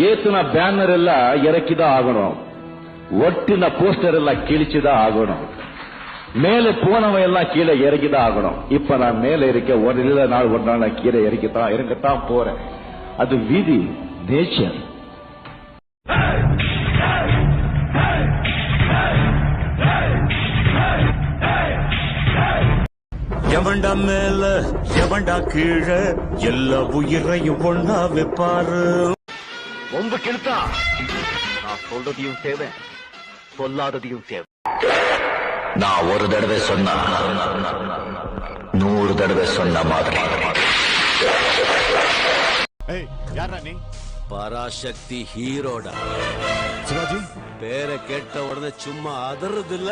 ஏத்துன banner எல்லாம் இறக்கிதான் ஆகணும், ஒட்டின போஸ்டர் எல்லாம் கிழிச்சுதான் ஆகணும், மேல போனவன் எல்லாம் கீழே இறக்கிதான் ஆகணும். இப்ப நான் மேல இருக்க ஒரு நாள் நான் கீழே இறங்கத்தான் போறேன். அது விதி, நேச்சர். எவன்டா மேல எவன்டா கீழே எல்லா உயிரையும் ஒன்னா வைப்பாரு. ஒம்பு கெடுத்தா நான் சொல்றதையும் தேவை, சொல்லாததையும் தேவை. நான் ஒரு தடவை சொன்னா 100 தடவை சொன்ன மாதிரி. யாரா நீ? பராசக்தி ஹீரோடா. சிவாஜி பேரை கேட்ட உடனே சும்மா அதறது இல்ல.